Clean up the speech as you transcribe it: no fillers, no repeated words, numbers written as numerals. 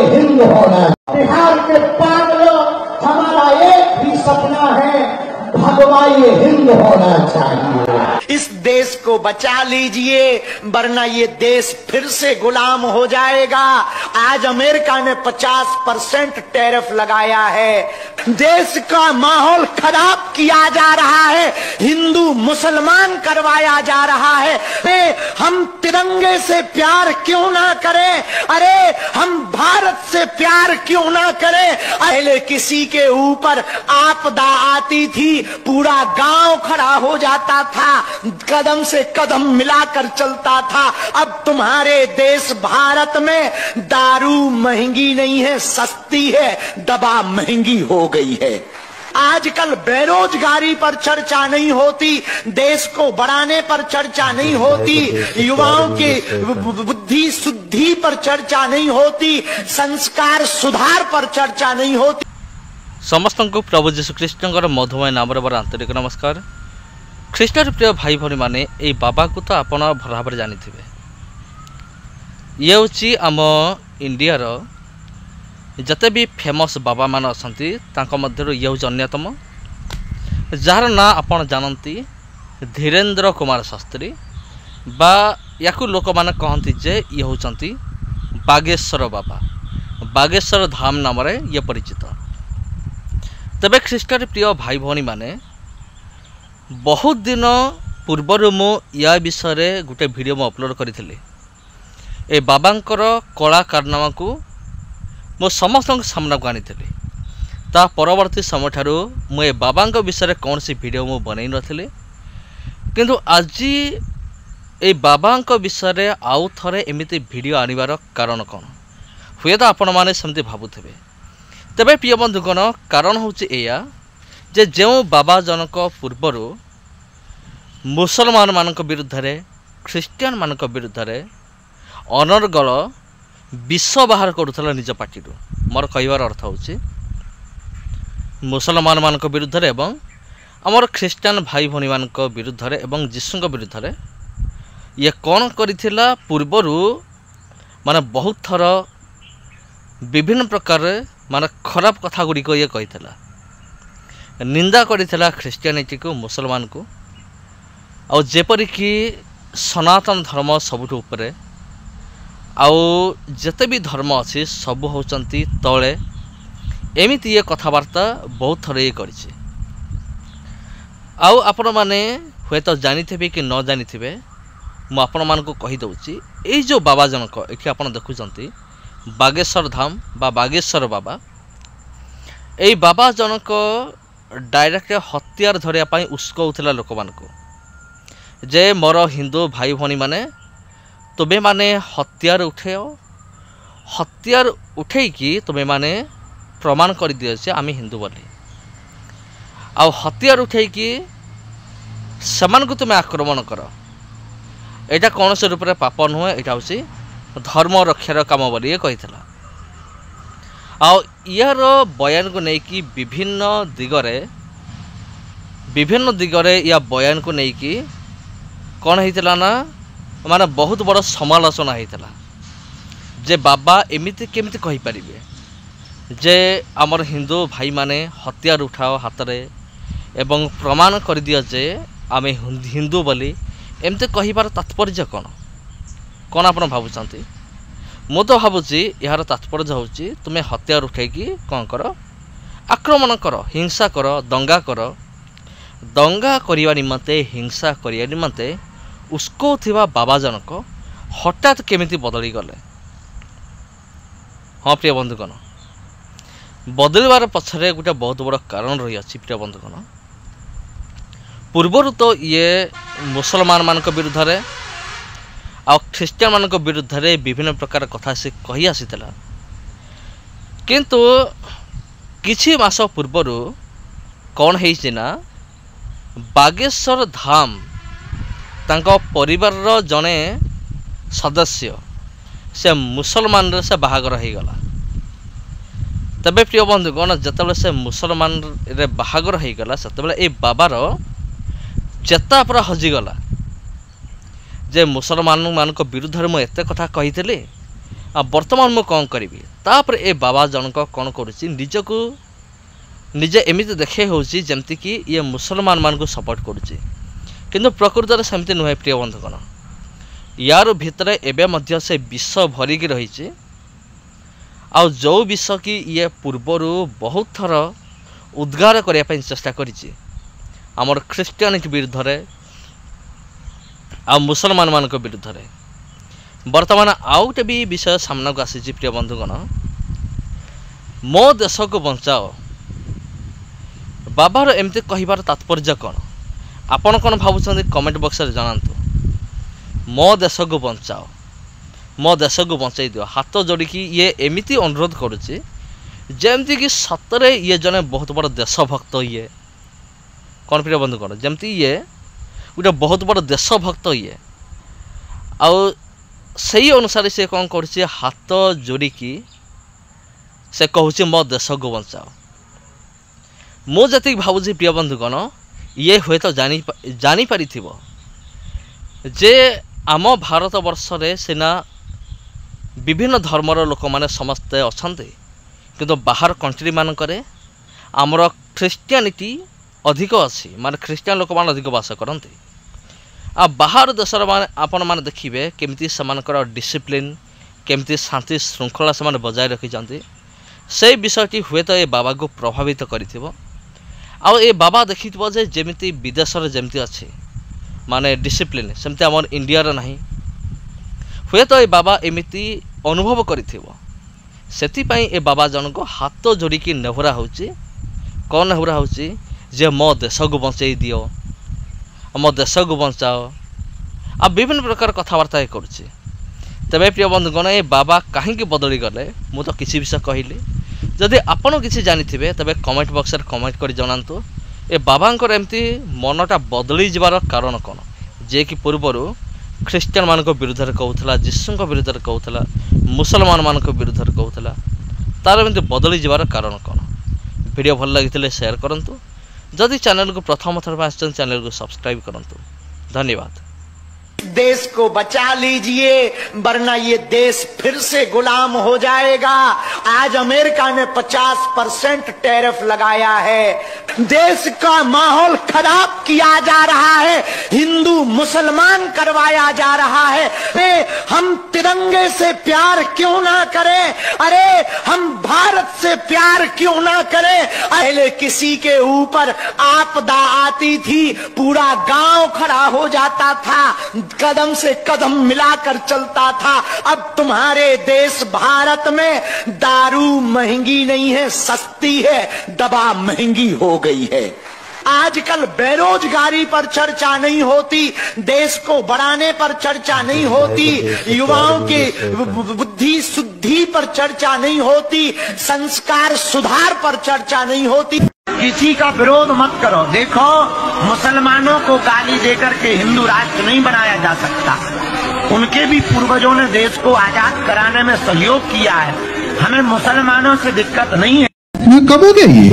हिंद होना। बिहार के पागलों, हमारा एक ही सपना है, भगवाई हिंद होना चाहिए। इस देश को बचा लीजिए, वरना ये देश फिर से गुलाम हो जाएगा। आज अमेरिका ने 50% टैरिफ लगाया है। देश का माहौल खराब किया जा रहा है, हिंदू मुसलमान करवाया जा रहा है। हम तिरंगे से प्यार क्यों ना करें? अरे हम भारत से प्यार क्यों ना करें? पहले किसी के ऊपर आपदा आती थी, पूरा गांव खड़ा हो जाता था, कदम से कदम मिलाकर चलता था। अब तुम्हारे देश भारत में दारू महंगी नहीं है, सस्ती है, दवा महंगी हो गई है। आजकल बेरोजगारी पर चर्चा नहीं होती, देश को बढ़ाने पर चर्चा नहीं होती, युवाओं के बुद्धि शुद्धि पर चर्चा नहीं होती, संस्कार सुधार पर चर्चा नहीं होती। समस्त को प्रभु जीशु ख्रीष्टर मधुमय नाम बड़ आंतरिक नमस्कार। ख्रीष्टर प्रिय भाई भाई मैंने ये बाबा को तो आपण भल भाव जानी थे। ये हूँ आम इंडियार जते भी फेमस बाबा मान अच्छा मध्य ये हूँ अन्यतम, जार ना आपण जानती धीरेन्द्र कुमार शास्त्री बा या लोक मैंने कहती जे ये होती बागेश्वर बाबा, बागेश्वर धाम नाम ये परिचित। तबे ख्रीष्टर प्रिय भाई भाई मैंने बहुत दिन पूर्वर मु या विषय गोटे वीडियो मु अपलोड करी ए बाबांकर कला कारनामा को मो समस्त सामना को आनी ता परवर्ती समय ठारू मु ए बाबांक विषय कौन सी वीडियो मु बनई नथिले, किंतु आज ए बाबांक विषय आउ थरे एमिति वीडियो आनिबार कारण कौन हुए तो आपण माने सेमति भाबुथिबे। तबे प्रिय बंधुगण कारण होची एया जे जो बाबा जनक पूर्वर मुसलमान मानक विरुद्ध रे ख्रीस्टियन मानक विरुद्ध रे अनर्गल विष बाहर करुला निज पार्टी। मोर कहबार अर्थ होची मुसलमान मानक विरुद्ध रे एवं आमर ख्रीस्टियन भाई भणी मानक विरुद्ध रे एवं जीशुक विरुद्ध रे ये कौन करिथिला पूर्वर माने बहुत थर विभिन्न प्रकार माने खराब कथा गुड़ी को ये कही निंदा करिथिला ख्रीस्टियानिटी को, मुसलमान को, और जेपरिक सनातन धर्म सबुठ उपरे आउ जते भी धर्म अच्छी सब होचंती तले एमिति ये कथबार्ता बहुत थर ये करिछि। आउ आपण माने हुए तो जानी थे कि न जानी थे, मु आपण मान को कहि दउछि ए जो बाबा जनक एठी आपण देखुचंती बागेश्वर धाम बा बागेश्वर बाबा, ए बाबा जनक डायरेक्ट हथियार धरिया पाई उस्कौथिला लोक मान को जे मोर हिंदू भाई भणी माने तुमे माने हथियार उठेओ, हथियार उठे कि तुमे माने प्रमाण कर दियो जे आमे हिंदू बोली, आ हथियार उठे कि समान को तुमे आक्रमण कर। एटा कौन से रूप पाप नुहे, एटा होची धर्म रक्षार काम बोली ये कहिथिला। आ यार बयान को लेकिन विभिन्न दिगरे या बयान को लेकिन कौन होता ना माने बहुत बड़ समालोचना होता जे बाबा एमिति केमिति कहि परिबे जे आमर हिंदू भाई माने हथियार उठाओ हाथ रे एवं प्रमाण कर दियो जे आमे हिंदू बोली, एमते कहिबार तात्पर्य कौन कौन आपण भाबुचंती? मु तो भावुची यार तात्पर्य होची तुमे हथियार उठेकी कौन कर आक्रमण कर, हिंसा कर, दंगा कर। दंगा करिवा निमते हिंसा करिया निमते उसको थिबा बाबा जनक हठात केमिति बदली गले? हाँ प्रिय बंधुगण, बदलवार पछरे गोटे बहुत बड़ कारण रही अछि। प्रिय बंधुगण, पूर्वर तो ये मुसलमान मानक विरुद्ध रे आ ख्रीस्टियन मानक विरुद्ध रे विभिन्न प्रकार कथा से कही आसीथिला, किंतु किछि मास पूर्वर कौन है ना बागेश्वर धाम तांको परिवार रो जने सदस्य से मुसलमान रे से बाहागर हो गला। तबे प्रिय बंधुगण जतबे से मुसलमान रे बाहागर हो गला सेतबे ए बाबार चेता पूरा हजिगला जे मुसलमान मान विरुद्ध में एत कथा कही बर्तमान मु कौन करी तापर ए बाबा जनक कौन करुच्ची निजको निजे एमती देखे होची जमती कि ये मुसलमान मान को सपोर्ट करुच्ची किंतु प्रकृत में सेमती नुहे प्रिय बंधुगण यार भितर एबे मध्य से विष भरिकी रही आ जो विष कि ये पूर्वर बहुत थर उद्गार करने चेष्टा करिछि आमर ख्रीष्टियानिटी विरुद्ध रे आ मुसलमान मान विरुद्ध रे वर्तमान आउ गोटे भी विषय सामना को आसी प्रिय बंधुगण मो देश को बचाओ बाबार एमती कहिबार तात्पर्य कौन आपण कौन भावुं कमेंट बॉक्स रे जनातु मो देश को बचाओ मो देश को बचाई दियो हाथ जोड़िकी ये एमती अनुरोध करुच्ची जमती कि सतरे ये जने बहुत बड़ देशभक्त ये कौन प्रिय बंधुगण जमती ये गोटे बहुत बड़ देशभक्त ये आउ सही अनुसार से कौन कर हाथ जोड़िकी से कहूँ मो देश को बचाओ मु जति भावुँ प्रिय बंधुगण ये हुए तो जानी पारि जे आम भारत वर्ष रे सिना विभिन्न धर्मर लोक माने समस्ते अछंते किंतु बाहर कंट्री मानकरे आमर ख्रीष्टियानिटी अधिक अच्छी माने ख्रीष्टियान लोक मान अधिक बास करते आ बाहर देशर मान आपण माने देखिबे केमती समानकर डिसिप्लिन केमती शांति श्रृंखला से बजाय रखी से विषयटी हुए तो ये बाबा को प्रभावित करिथिबो आ ए बाबा देखिथिबो जे जेमिति विदेश रे जेमती अछि माने डिसिप्लिन सेमती आमर इंडिया रे नाही हुए तो ये बाबा एमिति अनुभव करिथिबो सेति पई ए बाबा जनक हाथ जोड़िकी नेहुरा होची कौन नेहुरा होची जे मो देश को बचाई दियो मो देश को बचाओ आ विभिन्न प्रकार कथबार्ता करुच्ची तेरे प्रिय बंधुगण ये बाबा कहीं बदली गले मु तो किसी विषय कहली जदि आपण किसी जानी थे तेरे कमेंट बॉक्स रे कमेंट कर जनातु ए बाबांकर एमती मनटा बदली जबार कारण कौन जे कि पूर्वर ख्रीष्टियान मान विरुद्ध कहूला जीशु विरुद्ध कहूला मुसलमान मान विरुद्ध कहूला तार एमती बदली जबार कारण कौन वीडियो भल लगी शेयर करूँ जदि चैनल को प्रथम थर पर आसचन चैनल को सब्सक्राइब करूँ धन्यवाद। देश को बचा लीजिए वरना ये देश फिर से गुलाम हो जाएगा। आज अमेरिका ने 50% टैरिफ लगाया है। देश का माहौल खराब किया जा रहा है, हिंदू मुसलमान करवाया जा रहा है। अरे हम तिरंगे से प्यार क्यों ना करें? अरे हम भारत से प्यार क्यों ना करें? पहले किसी के ऊपर आपदा आती थी पूरा गांव खड़ा हो जाता था, कदम से कदम मिलाकर चलता था। अब तुम्हारे देश भारत में दारू महंगी नहीं है, सस्ती है, दवा महंगी हो गई है। आजकल बेरोजगारी पर चर्चा नहीं होती, देश को बढ़ाने पर चर्चा नहीं होती, युवाओं के बुद्धि शुद्धि पर चर्चा नहीं होती, संस्कार सुधार पर चर्चा नहीं होती। किसी का विरोध मत करो। देखो, मुसलमानों को गाली देकर के हिंदू राष्ट्र नहीं बनाया जा सकता। उनके भी पूर्वजों ने देश को आजाद कराने में सहयोग किया है। हमें मुसलमानों से दिक्कत नहीं है। कब हो गया ये?